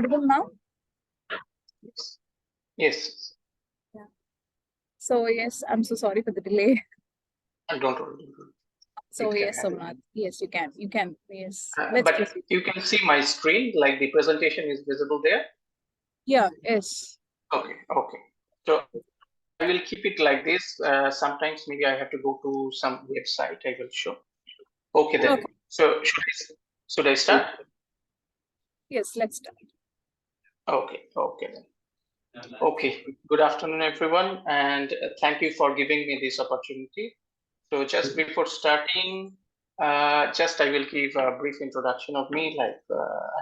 Audible now? Yes. Yes. Yeah. So yes, I'm so sorry for the delay. Don't worry. So It can yes, happen. Somnath. Yes, you can. You can. Yes. Let's But proceed. you can see my screen, like the presentation is visible there. Yeah. Yes. Okay. So I will keep it like this. Sometimes maybe I have to go to some website. I will show. Okay then. Okay. So should I start? Yes. Let's start. Okay then. Okay. Good afternoon, everyone, and thank you for giving me this opportunity. So just before starting, just I will give a brief introduction of me. Like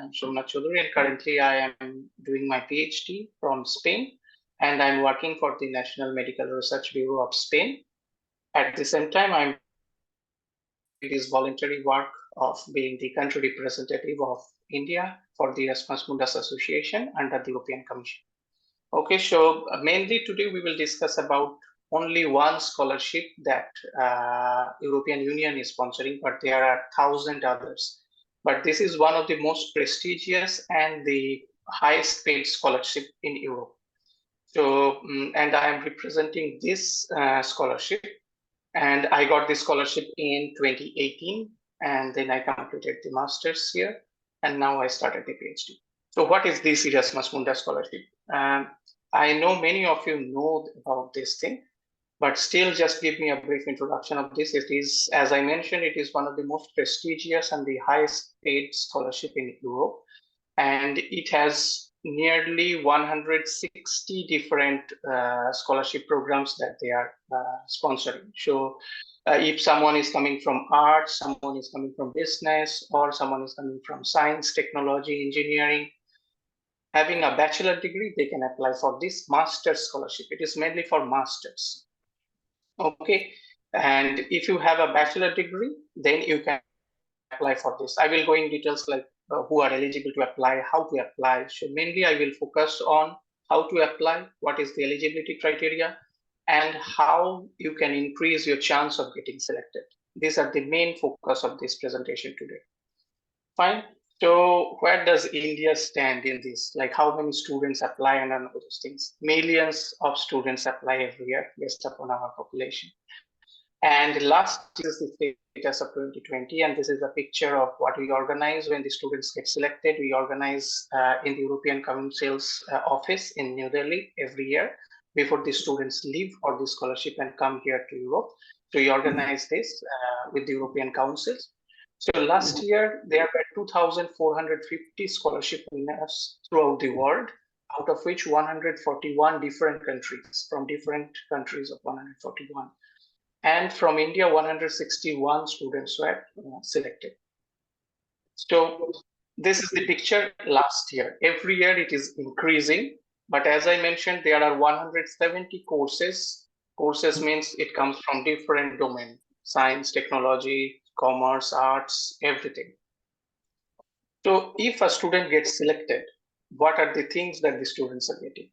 I'm Somnath Chaudhary, and currently I am doing my PhD from Spain, and I'm working for the National Medical Research Bureau of Spain. At the same time, I'm doing this voluntary work of being the country representative of India for the Erasmus Mundus Association under the European Commission. Okay, so mainly today we will discuss about only one scholarship that European Union is sponsoring, but there are 1,000 others. But this is one of the most prestigious and the highest paid scholarship in Europe. So, and I am representing this scholarship, and I got this scholarship in 2018, and then I completed the master's here, and now I started the PhD. So what is this Erasmus Mundus scholarship? I know many of you know about this thing, but still just give me a brief introduction of this. It is, as I mentioned, it is one of the most prestigious and the highest paid scholarship in Europe. And it has nearly 160 different scholarship programs that they are sponsoring. So if someone is coming from arts, someone is coming from business, or someone is coming from science, technology, engineering, having a bachelor degree, they can apply for this master's scholarship. It is mainly for masters. Okay. And if you have a bachelor degree, then you can apply for this. I will go in details like who are eligible to apply, how to apply. So mainly I will focus on how to apply, what is the eligibility criteria, and how you can increase your chance of getting selected. These are the main focus of this presentation today. Fine. So where does India stand in this? Like how many students apply and all those things? Millions of students apply every year based upon our population. And last is the status of 2020, and this is a picture of what we organize when the students get selected. We organize in the European Council's office in New Delhi every year before the students leave for the scholarship and come here to Europe. So we organize this with the European councils. So last year, there were 2,450 scholarship winners throughout the world, out of which 141 different countries, from different countries of 141. And from India, 161 students were selected. So this is the picture last year. Every year it is increasing, but as I mentioned, there are 170 courses. Courses means it comes from different domains: science, technology, commerce, arts, everything. So if a student gets selected, what are the things that the students are getting?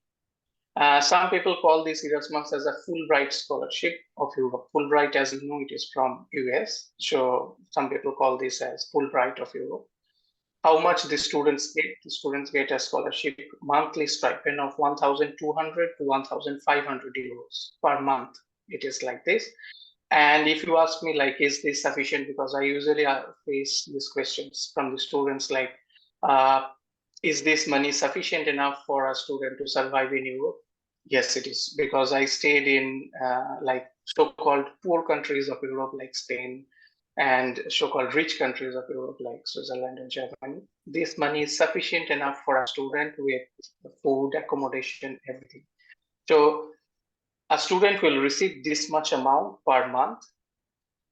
Some people call this Erasmus as a Fulbright scholarship of Europe. Fulbright, as you know, it is from US. So some people call this as Fulbright of Europe. How much the students get? The students get a scholarship monthly stipend of 1,200 to 1,500 euros per month. It is like this. And if you ask me, like, is this sufficient? Because I usually face these questions from the students, like, is this money sufficient enough for a student to survive in Europe? Yes, it is, because I stayed in like so-called poor countries of Europe, like Spain, and so-called rich countries of Europe, like Switzerland and Germany. This money is sufficient enough for a student with food, accommodation, everything. So a student will receive this much amount per month.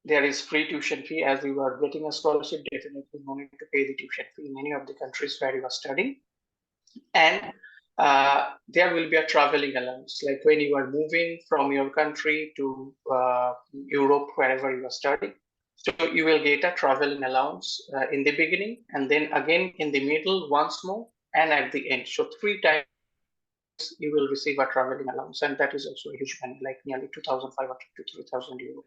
There is free tuition fee. As you are getting a scholarship, definitely no need to pay the tuition fee in any of the countries where you are studying. And there will be a traveling allowance, like when you are moving from your country to Europe, wherever you are studying. So you will get a traveling allowance in the beginning, and then again in the middle once more, and at the end. So 3 times you will receive a traveling allowance, and that is also a huge money, like nearly 2,500 to 3,000 euros.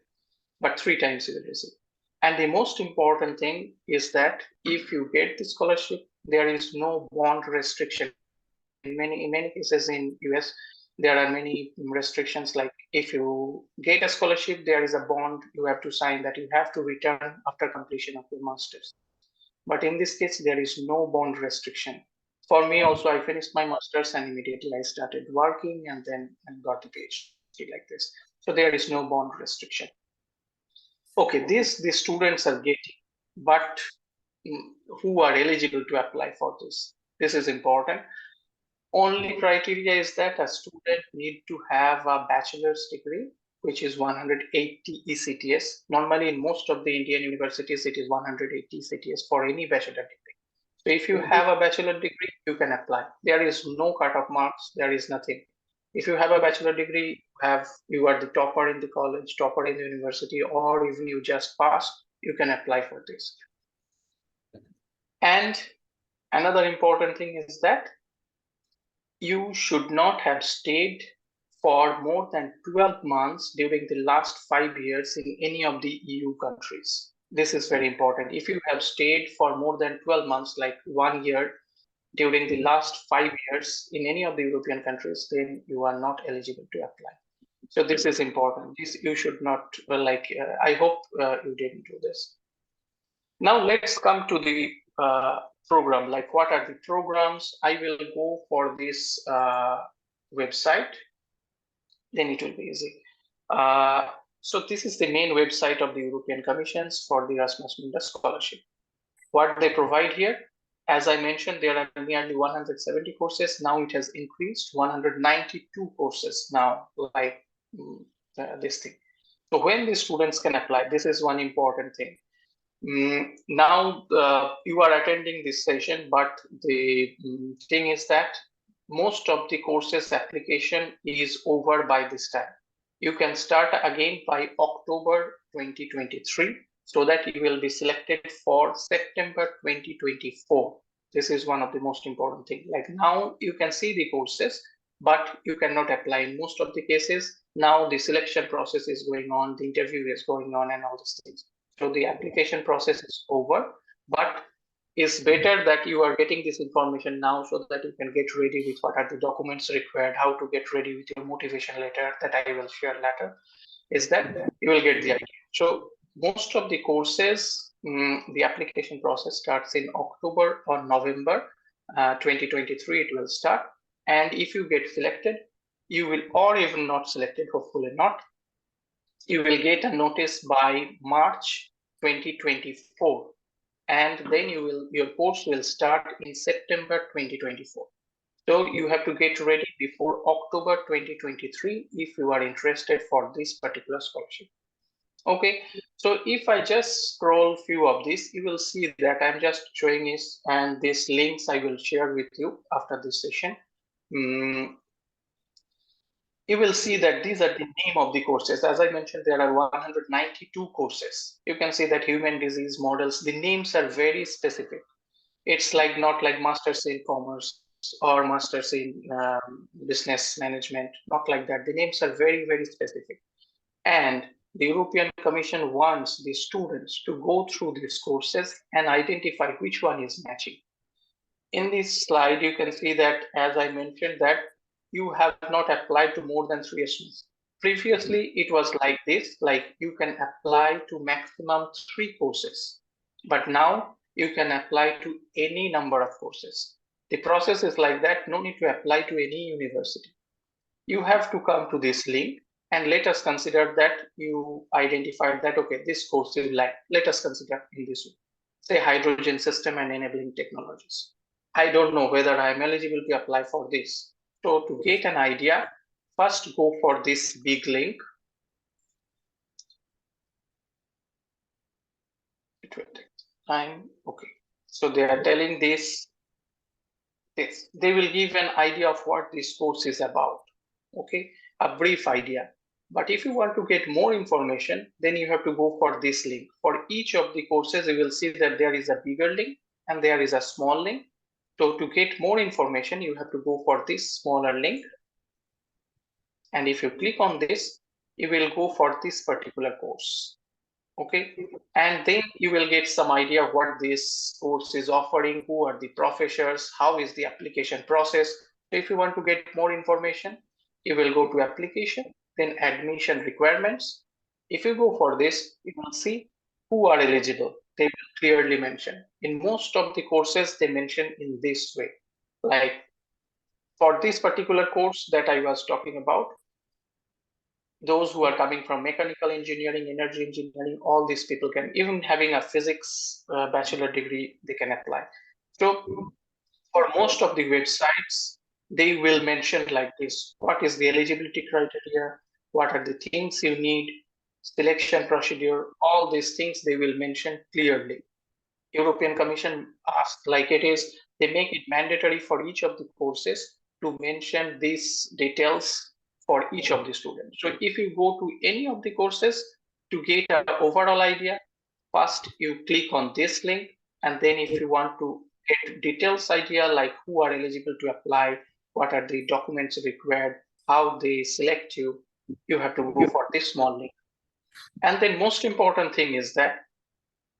But 3 times you will receive. And the most important thing is that if you get the scholarship, there is no bond restriction. In many cases in US, there are many restrictions, like if you get a scholarship, there is a bond you have to sign that you have to return after completion of your master's. But in this case, there is no bond restriction. For me also, I finished my master's and immediately I started working and then got the PhD like this. So there is no bond restriction. Okay, this the students are getting, but who are eligible to apply for this? This is important. Only criteria is that a student need to have a bachelor's degree, which is 180 ECTS. Normally, in most of the Indian universities, it is 180 ECTS for any bachelor degree. So if you have a bachelor degree, you can apply. There is no cut-off marks. There is nothing. If you have a bachelor degree, you are the topper in the college, topper in the university, or even you just passed, you can apply for this. And another important thing is that you should not have stayed for more than 12 months during the last 5 years in any of the EU countries. This is very important. If you have stayed for more than 12 months, like 1 year, during the last 5 years in any of the European countries, then you are not eligible to apply. So this is important. This you should not, I hope you didn't do this. Now let's come to the program, like what are the programs. I will go for this website, then it will be easy. So this is the main website of the European Commissions for the Erasmus Mundus scholarship. What they provide here, as I mentioned, there are nearly 170 courses. Now it has increased 192 courses now, like this thing. So when the students can apply, this is one important thing. Now you are attending this session, but the thing is that most of the courses application is over by this time. You can start again by October 2023, so that you will be selected for September 2024. This is one of the most important things. Like now you can see the courses, but you cannot apply in most of the cases. Now the selection process is going on, the interview is going on, and all these things. So the application process is over, but it's better that you are getting this information now so that you can get ready with what are the documents required, how to get ready with your motivation letter that I will share later, is that you will get the idea. So most of the courses, the application process starts in October or November 2023, it will start. And if you get selected, you will, or even not selected, hopefully not, you will get a notice by March 2024, and then your course will start in September 2024. So you have to get ready before October 2023 if you are interested for this particular scholarship. Okay, so if I just scroll few of these, you will see that I'm just showing this, and these links I will share with you after this session. You will see that these are the name of the courses. As I mentioned, there are 192 courses. You can see that human disease models, the names are very specific. It's like not like masters in commerce or masters in business management, not like that. The names are very, very specific. And the European Commission wants the students to go through these courses and identify which one is matching. In this slide, you can see that, as I mentioned, that you have not applied to more than 3 years. Previously, it was like this, like you can apply to maximum 3 courses, but now you can apply to any number of courses. The process is like that, no need to apply to any university. You have to come to this link, and let us consider that you identified that, okay, this course is like, let us consider in this way, say hydrogen system and enabling technologies. I don't know whether I am eligible to apply for this. So to get an idea, first go for this big link. It will take time. Okay. So they are telling this. They will give an idea of what this course is about. Okay, a brief idea. But if you want to get more information, then you have to go for this link. For each of the courses, you will see that there is a bigger link and there is a small link. So to get more information, you have to go for this smaller link. And if you click on this, you will go for this particular course. Okay, and then you will get some idea what this course is offering, who are the professors, how is the application process. So if you want to get more information, you will go to application, then admission requirements. If you go for this, you will see who are eligible. They will clearly mention. In most of the courses, they mention in this way. Like for this particular course that I was talking about, those who are coming from mechanical engineering, energy engineering, all these people can, even having a physics bachelor degree, they can apply. So for most of the websites, they will mention like this: what is the eligibility criteria, what are the things you need, selection procedure, all these things they will mention clearly. European Commission asked like it is, they make it mandatory for each of the courses to mention these details for each of the students. So if you go to any of the courses to get an overall idea, first you click on this link, and then if you want to get details idea like who are eligible to apply, what are the documents required, how they select you, you have to go for this small link. And then most important thing is that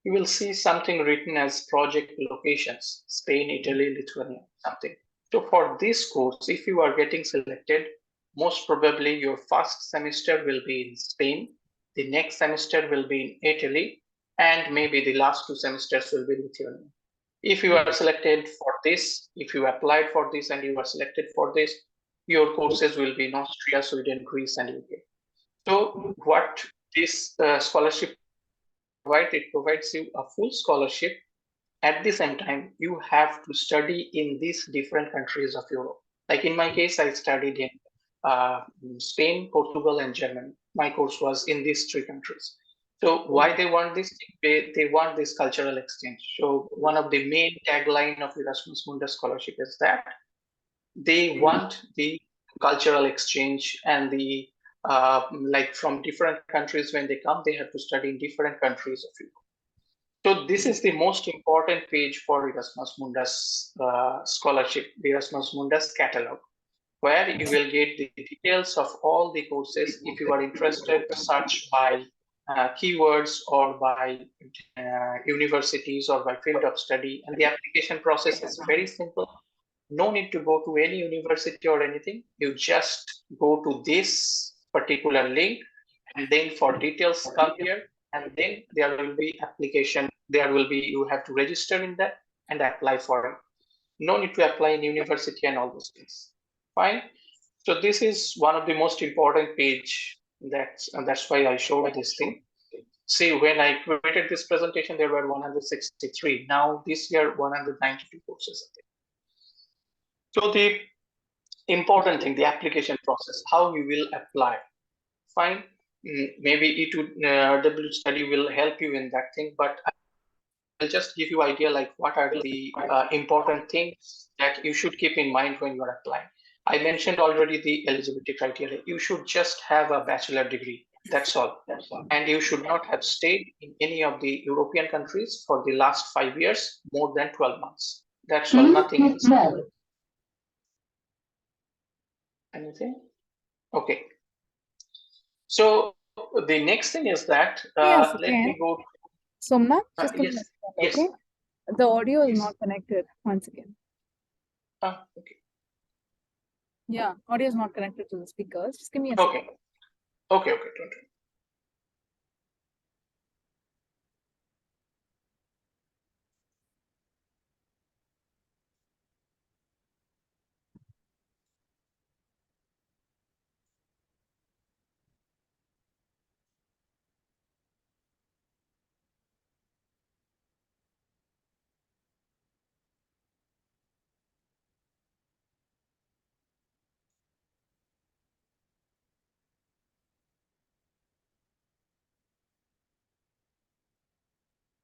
you will see something written as project locations, Spain, Italy, Lithuania, something. So for this course, if you are getting selected, most probably your first semester will be in Spain, the next semester will be in Italy, and maybe the last 2 semesters will be Lithuania. If you are selected for this, if you applied for this and you are selected for this, your courses will be in Austria, Sweden, Greece, and UK. So what this scholarship it provides you a full scholarship. At the same time, you have to study in these different countries of Europe. Like in my case, I studied in Spain, Portugal, and Germany. My course was in these 3 countries. So why they want this? They want this cultural exchange. So one of the main tagline of Erasmus Mundus scholarship is that they want the cultural exchange and the like from different countries. When they come, they have to study in different countries of Europe. So this is the most important page for Erasmus Mundus scholarship, the Erasmus Mundus catalog, where you will get the details of all the courses. If you are interested, search by keywords or by universities or by field of study. And the application process is very simple. No need to go to any university or anything. You just go to this particular link, and then for details come here, and then there will be application. There will be, you have to register in that and apply for it. No need to apply in university and all those things. Fine. So this is one of the most important page. That's why I showed this thing. See, when I created this presentation, there were 163. Now this year, 192 courses. So the important thing, the application process, how you will apply. Fine. Maybe E2W study will help you in that thing, but I'll just give you idea like what are the important things that you should keep in mind when you are applying. I mentioned already the eligibility criteria. You should just have a bachelor degree. That's all. And you should not have stayed in any of the European countries for the last 5 years, more than 12 months. That's all, nothing else. Anything? Okay. So the next thing is that Yes, let okay. me go. So, ma'am, just give me a Yes, second, yes, okay? The audio is yes. not connected once again. Okay. Yeah, audio is not connected to the speakers. Just give me a second. Okay. Okay. Okay. Don't worry.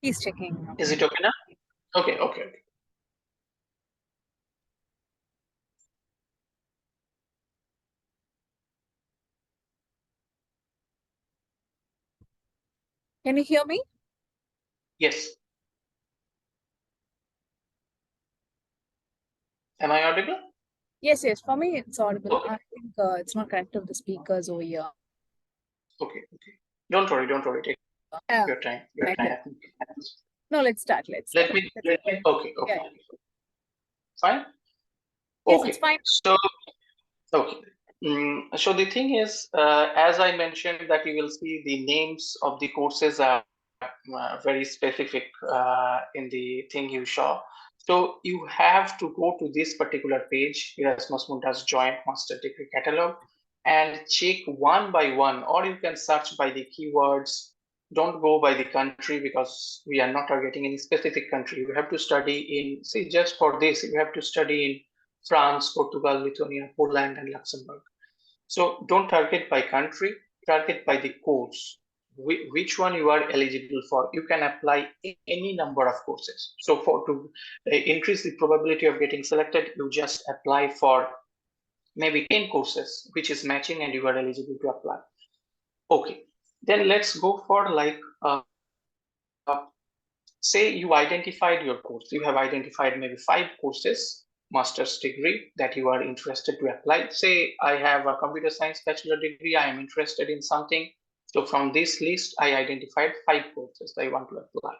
He's checking. Is it okay now? Okay. Okay. Okay. Can you hear me? Yes. Am I audible? Yes, yes. For me, it's audible. Okay. I think it's not connected to the speakers over here. Okay. Okay. Don't worry. Don't worry. your time. Your time. No, let's start. Let me. Okay. Yeah. Fine. Yes, Okay. it's fine. So, okay. So the thing is, as I mentioned, that you will see the names of the courses are very specific in the thing you saw. So you have to go to this particular page, Erasmus Mundus Joint Master Degree Catalog, and check one by one, or you can search by the keywords. Don't go by the country because we are not targeting any specific country. You have to study in, see, just for this, you have to study in France, Portugal, Lithuania, Poland, and Luxembourg. So don't target by country, target by the course. Which one you are eligible for. You can apply any number of courses. So to increase the probability of getting selected, you just apply for maybe 10 courses, which is matching and you are eligible to apply. Okay, then let's go for like, say you identified your course. You have identified maybe 5 courses, master's degree that you are interested to apply. Say I have a computer science bachelor degree, I am interested in something. So from this list, I identified 5 courses I want to apply.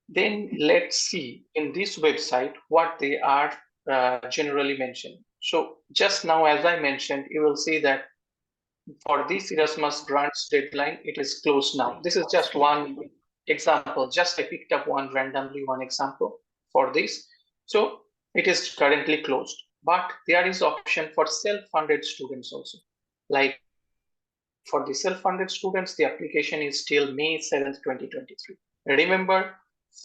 Then let's see in this website what they are generally mentioned. So just now, as I mentioned, you will see that for this Erasmus grants deadline, it is closed now. This is just one example. Just I picked up one example for this. So it is currently closed, but there is option for self-funded students also. Like for the self-funded students, the application is till May 7th, 2023. Remember,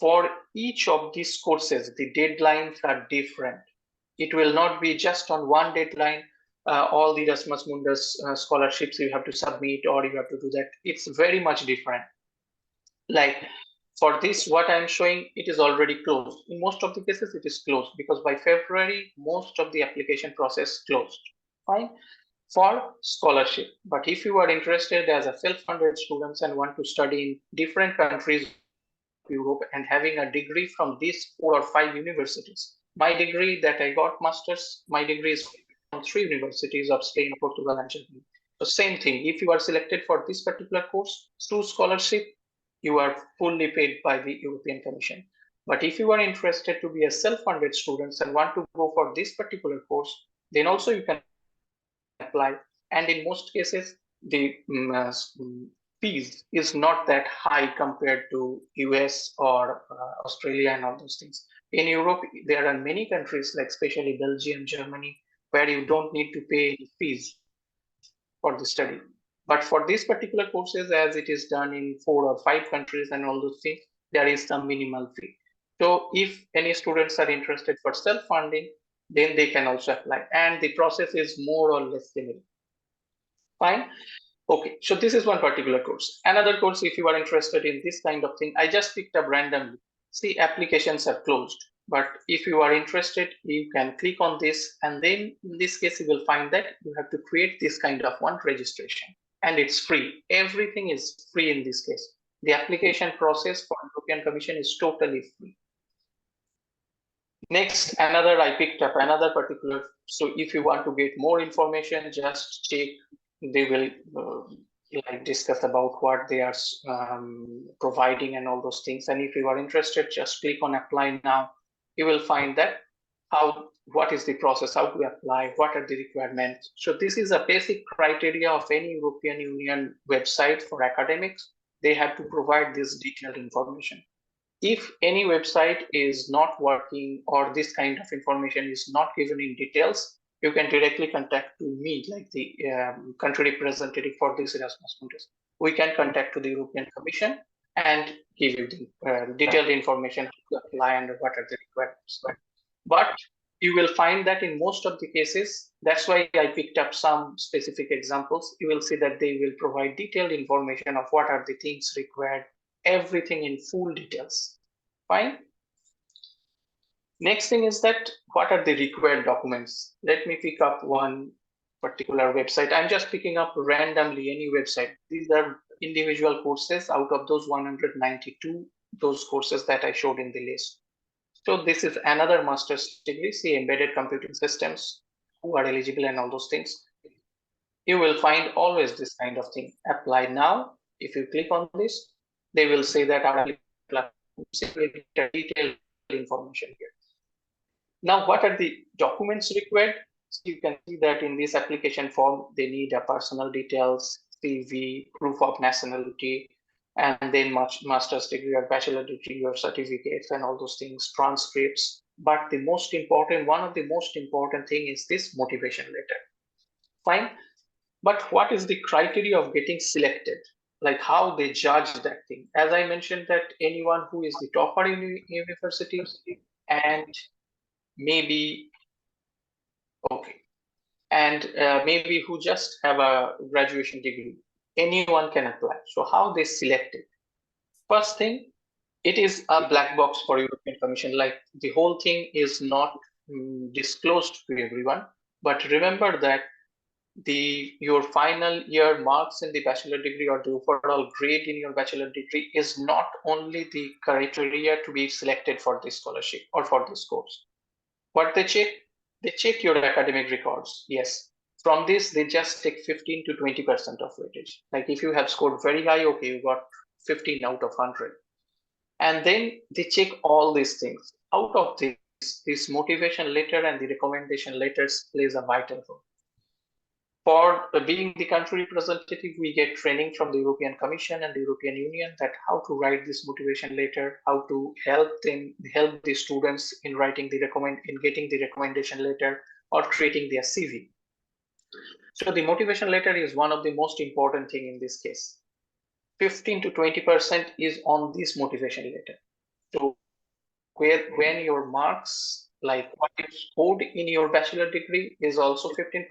for each of these courses, the deadlines are different. It will not be just on one deadline. All the Erasmus Mundus scholarships you have to submit or you have to do that. It's very much different. Like for this, what I'm showing, it is already closed. In most of the cases, it is closed because by February, most of the application process closed. Fine. For scholarship. But if you are interested as a self-funded students and want to study in different countries, Europe, and having a degree from these 4 or 5 universities. My degree that I got master's, my degree is from 3 universities of Spain, Portugal, and Germany. So same thing, if you are selected for this particular course through scholarship, you are fully paid by the European Commission. But if you are interested to be a self-funded student and want to go for this particular course, then also you can apply. And in most cases, the fees is not that high compared to US or Australia and all those things. In Europe, there are many countries, like especially Belgium, Germany, where you don't need to pay any fees for the study. But for these particular courses, as it is done in 4 or 5 countries and all those things, there is some minimal fee. So if any students are interested for self-funding, then they can also apply. And the process is more or less similar. Fine. Okay, so this is one particular course. Another course, if you are interested in this kind of thing, I just picked up randomly. See, applications are closed. But if you are interested, you can click on this. And then in this case, you will find that you have to create this kind of one registration. And it's free. Everything is free in this case. The application process for European Commission is totally free. Next, I picked up another particular. So if you want to get more information, just check. They will like discuss about what they are providing and all those things. And if you are interested, just click on apply now. You will find that what is the process, how to apply, what are the requirements. So this is a basic criteria of any European Union website for academics. They have to provide this detailed information. If any website is not working or this kind of information is not given in details, you can directly contact to me, like the country representative for this Erasmus Mundus. We can contact to the European Commission and give you the detailed information to apply and what are the requirements. But you will find that in most of the cases, that's why I picked up some specific examples. You will see that they will provide detailed information of what are the things required, everything in full details. Fine. Next thing is that what are the required documents? Let me pick up one particular website. I'm just picking up randomly any website. These are individual courses out of those 192, those courses that I showed in the list. So this is another master's degree, see embedded computing systems, who are eligible and all those things. You will find always this kind of thing. Apply now. If you click on this, they will say that our platform detailed information here. Now, what are the documents required? So you can see that in this application form, they need a personal details, CV, proof of nationality, and then master's degree or bachelor degree or certificates and all those things, transcripts. But the most important, one of the most important thing is this motivation letter. Fine. But what is the criteria of getting selected? Like how they judge that thing? As I mentioned, that anyone who is the topper in university and maybe maybe who just have a graduation degree, anyone can apply. So how they select it? First thing, it is a black box for European Commission. Like the whole thing is not disclosed to everyone. But remember that your final year marks in the bachelor degree or the overall grade in your bachelor degree is not only the criteria to be selected for this scholarship or for this course. What they check your academic records. Yes, from this they just take 15 to 20% of weightage. Like if you have scored very high, okay, you got 15 out of 100, and then they check all these things. Out of this motivation letter and the recommendation letters plays a vital role. For being the country representative, we get training from the European Commission and the European Union that how to write this motivation letter, how to help the students in writing getting the recommendation letter or creating their CV. So the motivation letter is one of the most important thing in this case. 15 to 20% is on this motivation letter. So when your marks, like what you scored in your bachelor degree, is also 15%.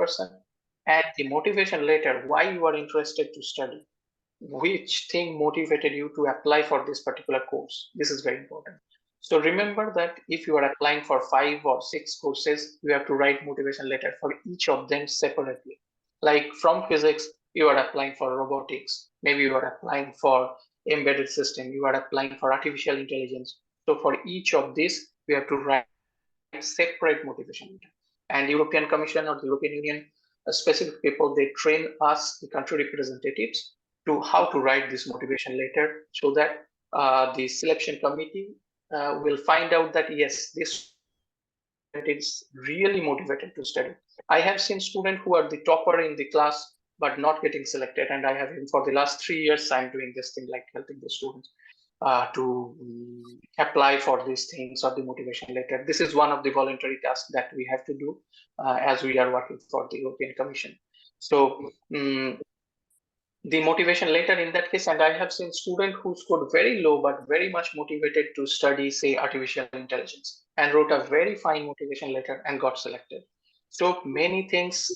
And the motivation letter, why you are interested to study, which thing motivated you to apply for this particular course. This is very important. So remember that if you are applying for 5 or 6 courses, you have to write motivation letter for each of them separately. Like from physics, you are applying for robotics. Maybe you are applying for embedded system. You are applying for artificial intelligence. So for each of these, we have to write separate motivation letter. And European Commission or the European Union, specific people, they train us, the country representatives, to how to write this motivation letter, so that the selection committee will find out that yes, this is really motivated to study. I have seen students who are the topper in the class but not getting selected, and I have been for the last 3 years I'm doing this thing, like helping the students to apply for these things or the motivation letter. This is one of the voluntary tasks that we have to do as we are working for the European Commission. So the motivation letter in that case, and I have seen students who scored very low but very much motivated to study, say, artificial intelligence, and wrote a very fine motivation letter and got selected. So many things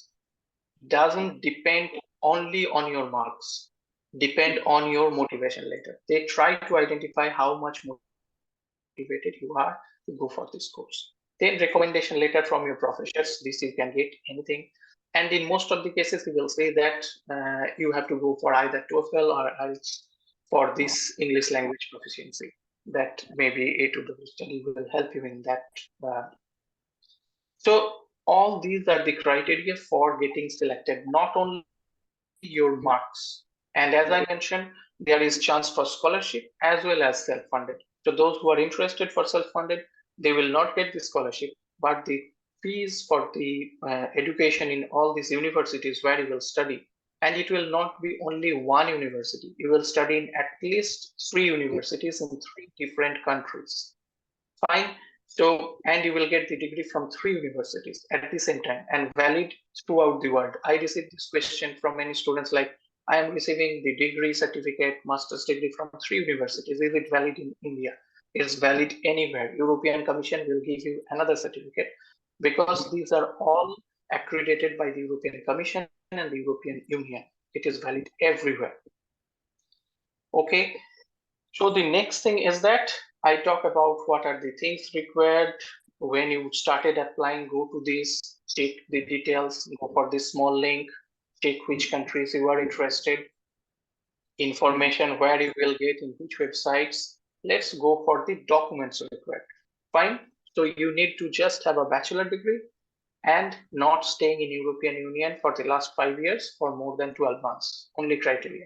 doesn't depend only on your marks, depend on your motivation letter. They try to identify how much motivated you are to go for this course. Then recommendation letter from your professors. This you can get anything. And in most of the cases, we will say that you have to go for either TOEFL or IELTS for this English language proficiency. That maybe A2W study will help you in that. So all these are the criteria for getting selected, not only your marks. And as I mentioned, there is chance for scholarship as well as self-funded. So those who are interested for self-funded, they will not get the scholarship, but the fees for the education in all these universities where you will study, and it will not be only one university. You will study in at least 3 universities in 3 different countries. Fine. So, and you will get the degree from 3 universities at the same time and valid throughout the world. I received this question from many students, like, I am receiving the degree certificate, master's degree from 3 universities. Is it valid in India? It's valid anywhere. European Commission will give you another certificate, because these are all accredited by the European Commission and the European Union. It is valid everywhere. Okay. So the next thing is that I talk about what are the things required when you started applying. Go to this, check the details, go for this small link, check which countries you are interested, information where you will get in which websites. Let's go for the documents required. Fine. So you need to just have a bachelor degree and not staying in European Union for the last 5 years for more than 12 months, only criteria.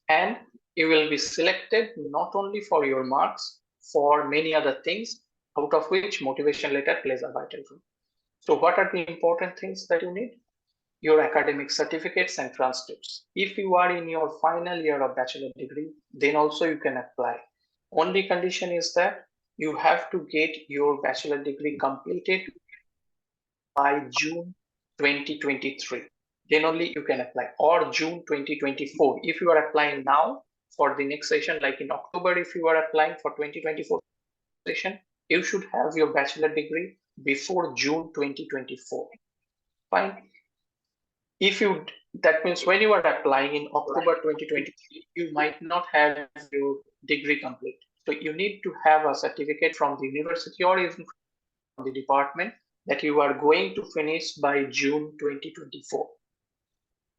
And You will be selected not only for your marks, for many other things, out of which motivation letter plays a vital role. So what are the important things that you need? Your academic certificates and transcripts. If you are in your final year of bachelor degree, then also you can apply. Only condition is that you have to get your bachelor degree completed by June 2023. Then only you can apply, or June 2024. If you are applying now for the next session, like in October, if you are applying for 2024 session, you should have your bachelor degree before June 2024. Fine. If you, that means when you are applying in October 2023, you might not have your degree complete. So you need to have a certificate from the university or even from the department that you are going to finish by June 2024.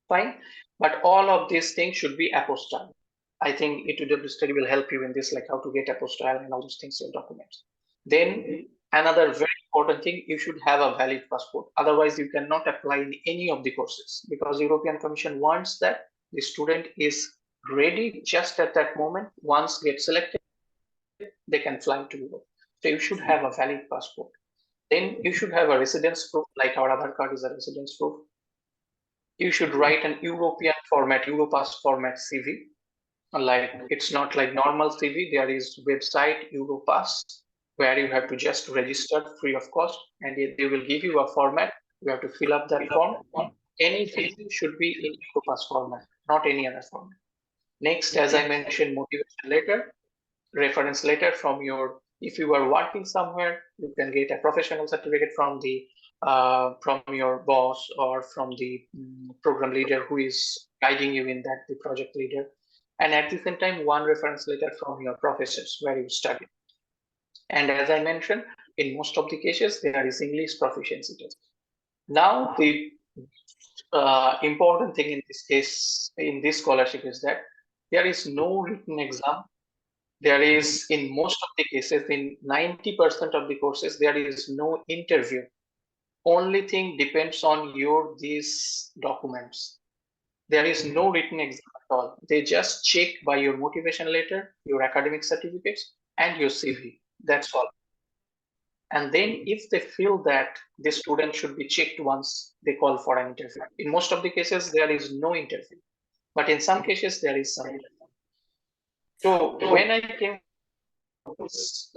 Fine. But all of these things should be apostille. I think E2W study will help you in this, like how to get apostille and all those things in documents. Then another very important thing, you should have a valid passport. Otherwise, you cannot apply in any of the courses, because European Commission wants that the student is ready just at that moment. Once get selected, they can fly to Europe. So you should have a valid passport. Then you should have a residence proof, like our Aadhaar card is a residence proof. You should write an European format, Europass format CV. Like, it's not like normal CV. There is website Europass where you have to just register free of cost, and they will give you a format. You have to fill up that form. Anything should be in Europass format, not any other format. Next, as I mentioned, motivation letter, reference letter from your, if you are working somewhere, you can get a professional certificate from the from your boss or from the program leader who is guiding you in that, the project leader. And at the same time, one reference letter from your professors where you studied. And as I mentioned, in most of the cases, there is English proficiency test. Now, the important thing in this case, in this scholarship, is that there is no written exam. There is, in most of the cases, in 90% of the courses, there is no interview. Only thing depends on your these documents. There is no written exam at all. They just check by your motivation letter, your academic certificates, and your CV. That's all. And then if they feel that the student should be checked once, they call for an interview. In most of the cases, there is no interview. But in some cases, there is some interview. So when I came to this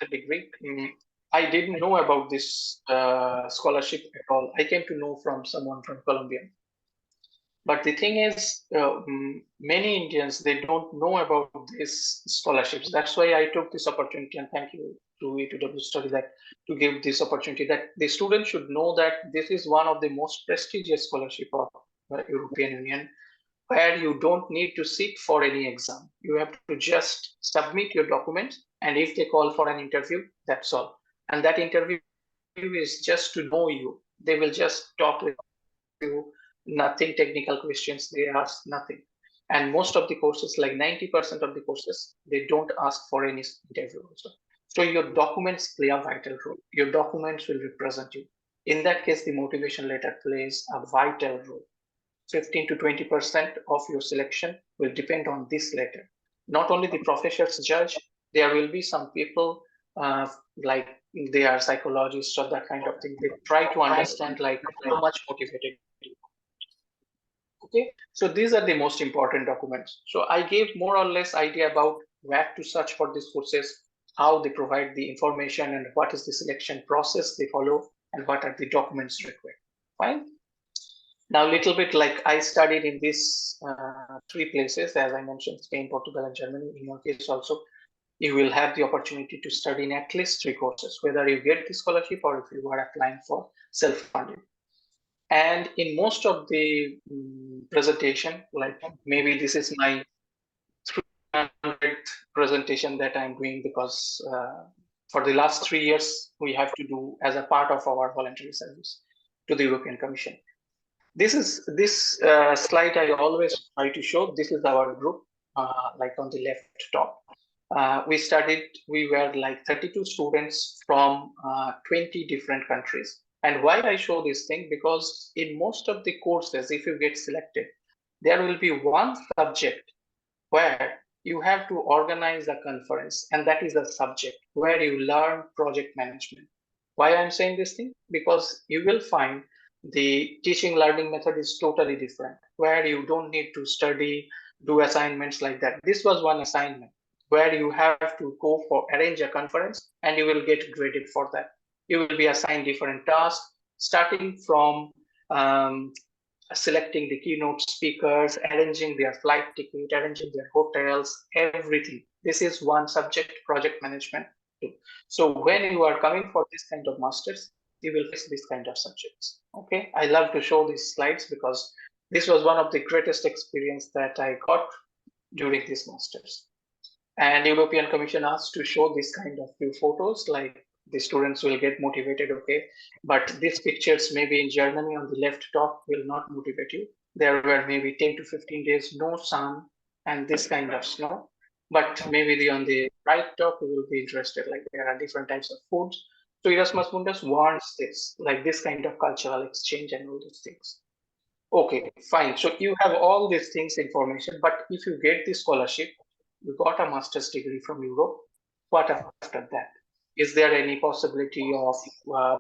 degree, I didn't know about this scholarship at all. I came to know from someone from Colombia. But the thing is, many Indians, they don't know about these scholarships. That's why I took this opportunity, and thank you to E2W study that to give this opportunity, that the students should know that this is one of the most prestigious scholarship of European Union, where you don't need to sit for any exam. You have to just submit your documents, and if they call for an interview, that's all. And that interview is just to know you. They will just talk with you, nothing technical questions, they ask nothing. And most of the courses, like 90% of the courses, they don't ask for any interview also. So your documents play a vital role. Your documents will represent you. In that case, the motivation letter plays a vital role. 15 to 20% of your selection will depend on this letter. Not only the professors judge, there will be some people like they are psychologists or that kind of thing. They try to understand like how much motivated you are. Okay, so these are the most important documents. So I gave more or less idea about where to search for these courses, how they provide the information, and what is the selection process they follow, and what are the documents required. Fine. Now, a little bit like I studied in these three places, as I mentioned, Spain, Portugal, and Germany. In your case also, you will have the opportunity to study in at least three courses, whether you get the scholarship or if you are applying for self-funded. And in most of the presentation, like maybe this is my 300th presentation that I'm doing, because for the last 3 years, we have to do as a part of our voluntary service to the European Commission. This slide I always try to show. This is our group, like on the left top. We were like 32 students from 20 different countries. And why I show this thing? Because in most of the courses, if you get selected, there will be one subject where you have to organize a conference, and that is a subject where you learn project management. Why I'm saying this thing? Because you will find the teaching learning method is totally different, where you don't need to study, do assignments like that. This was one assignment where you have to go for arrange a conference and you will get graded for that. You will be assigned different tasks, starting from selecting the keynote speakers, arranging their flight ticket, arranging their hotels, everything. This is one subject, project management. So when you are coming for this kind of masters, you will face this kind of subjects. Okay, I love to show these slides because this was one of the greatest experience that I got during this masters. And European Commission asked to show this kind of few photos, like the students will get motivated, okay, but these pictures maybe in Germany on the left top will not motivate you. There were maybe 10 to 15 days no sun and this kind of snow, but maybe on the right top you will be interested, like there are different types of foods. So Erasmus Mundus wants this, like this kind of cultural exchange and all these things. Okay, fine. So you have all these things information, but if you get the scholarship, you got a master's degree from Europe, what after that? Is there any possibility of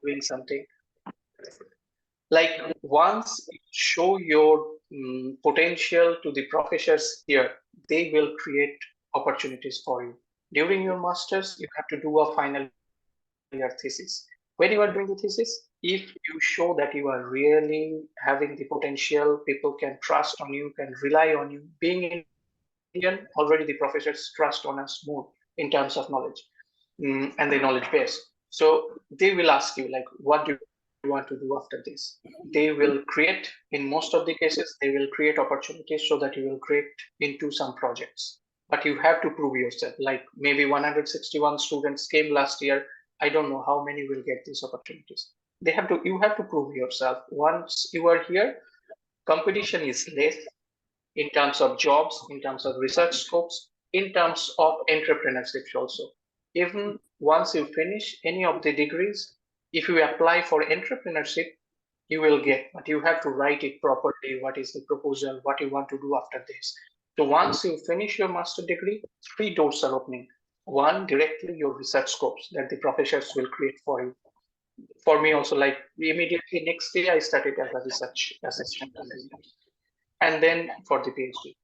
doing something? Like once you show your potential to the professors here, they will create opportunities for you. During your master's, you have to do a final year thesis. When you are doing the thesis, if you show that you are really having the potential, people can trust on you, can rely on you. Being Indian, already the professors trust on us more in terms of knowledge and the knowledge base. So they will ask you, like, what do you want to do after this? They will create, in most of the cases, they will create opportunities so that you will create into some projects. But you have to prove yourself. Like maybe 161 students came last year. I don't know how many will get these opportunities. You have to prove yourself. Once you are here, competition is less in terms of jobs, in terms of research scopes, in terms of entrepreneurship also. Even once you finish any of the degrees, if you apply for entrepreneurship, you will get, but you have to write it properly. What is the proposal? What you want to do after this? So once you finish your master degree, 3 doors are opening. One, directly your research scopes that the professors will create for you. For me also, like immediately next day, I started as a research assistant. And then for the PhD.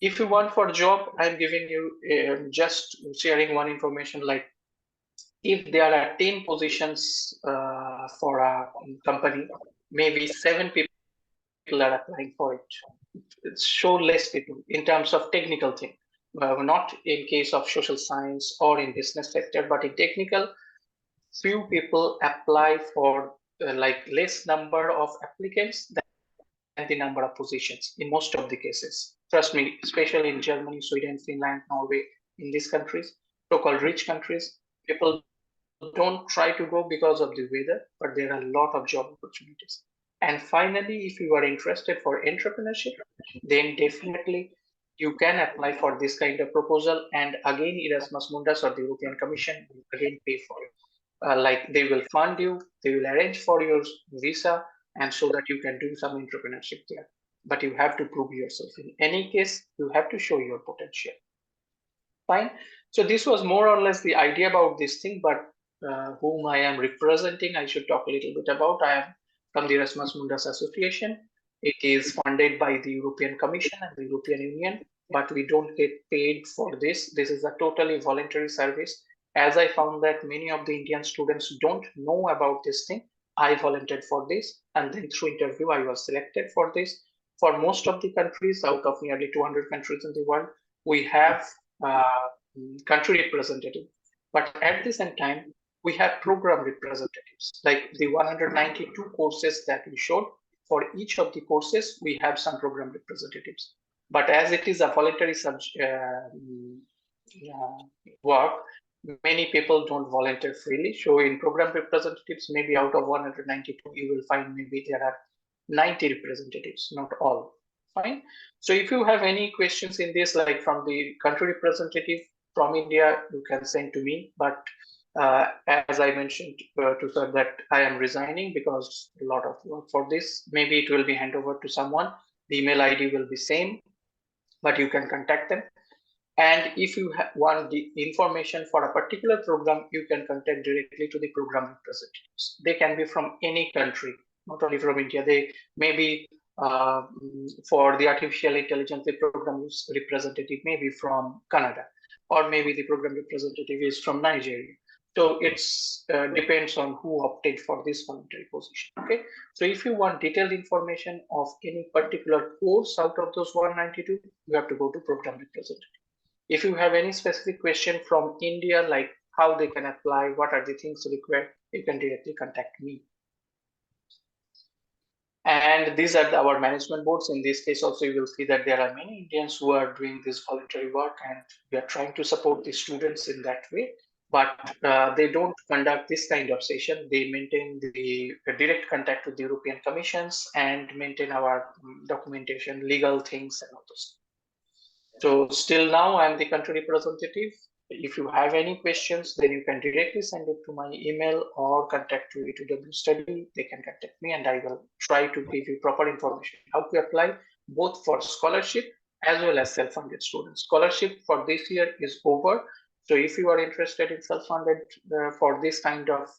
If you want for job, I'm giving you just sharing one information, like if there are 10 positions for a company, maybe 7 people are applying for it. It's show less people in terms of technical thing, not in case of social science or in business sector, but in technical, few people apply for like less number of applicants than the number of positions in most of the cases. Trust me, especially in Germany, Sweden, Finland, Norway, in these countries, so-called rich countries, people don't try to go because of the weather, but there are a lot of job opportunities. And finally, if you are interested for entrepreneurship, then definitely you can apply for this kind of proposal. And again, Erasmus Mundus or the European Commission will again pay for it. Like they will fund you, they will arrange for your visa, and so that you can do some entrepreneurship there. But you have to prove yourself. In any case, you have to show your potential. Fine. So this was more or less the idea about this thing, but whom I am representing, I should talk a little bit about. I am from the Erasmus Mundus Association. It is funded by the European Commission and the European Union, but we don't get paid for this. This is a totally voluntary service. As I found that many of the Indian students don't know about this thing, I volunteered for this, and then through interview, I was selected for this. For most of the countries, out of nearly 200 countries in the world, we have country representative, but at the same time, we have program representatives, like the 192 courses that we showed. For each of the courses, we have some program representatives. But as it is a voluntary work, many people don't volunteer freely. So in program representatives, maybe out of 192, you will find maybe there are 90 representatives, not all. Fine. So if you have any questions in this, like from the country representative from India, you can send to me. But as I mentioned to sir, that I am resigning because a lot of work for this. Maybe it will be handed over to someone. The email ID will be same. but you can contact them. And if you want the information for a particular program, you can contact directly to the program representatives. They can be from any country, not only from India. They may be for the artificial intelligence, the program representative may be from Canada, or maybe the program representative is from Nigeria. So it's depends on who opted for this voluntary position. Okay. So if you want detailed information of any particular course out of those 192, you have to go to program representative. If you have any specific question from India, like how they can apply, what are the things required, you can directly contact me. And these are our management boards. In this case also, you will see that there are many Indians who are doing this voluntary work, and we are trying to support the students in that way. But they don't conduct this kind of session. They maintain the direct contact with the European Commissions and maintain our documentation, legal things and all those. So still now I'm the country representative. If you have any questions, then you can directly send it to my email or contact to E2W Study. They can contact me and I will try to give you proper information how to apply both for scholarship as well as self-funded students. Scholarship for this year is over. So if you are interested in self-funded for this kind of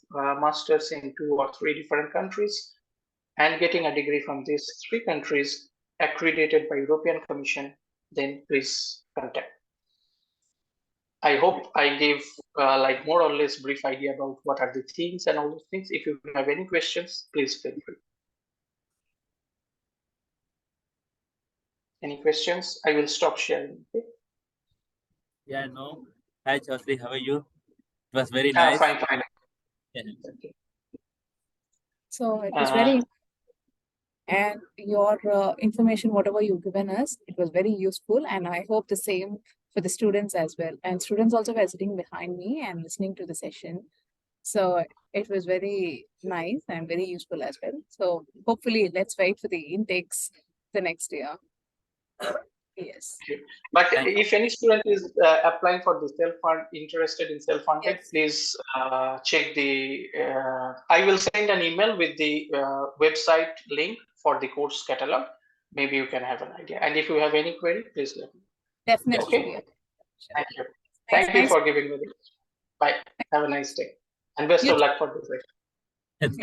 masters in 2 or 3 different countries and getting a degree from these 3 countries accredited by European Commission, then please contact. I hope I gave like more or less brief idea about what are the things and all those things. If you have any questions, please feel free. Any questions? I will stop sharing. Okay? Yeah, no. Hi, Chowdhury, how are you? It was very nice. Fine. Yeah. Okay. So it was very, and your information, whatever you've given us, it was very useful. And I hope the same for the students as well. And students also were sitting behind me and listening to the session. So it was very nice and very useful as well. So hopefully let's wait for the intakes the next year. Yes. But if any student is applying for the self-fund, interested in self-funded, Yes. please check the, I will send an email with the website link for the course catalog. Maybe you can have an idea. And if you have any query, please let me know. Definitely. Okay. Yeah. Thank you. Thanks, Thank you for giving me this. Bye. Have a nice day. And best You of luck for the session.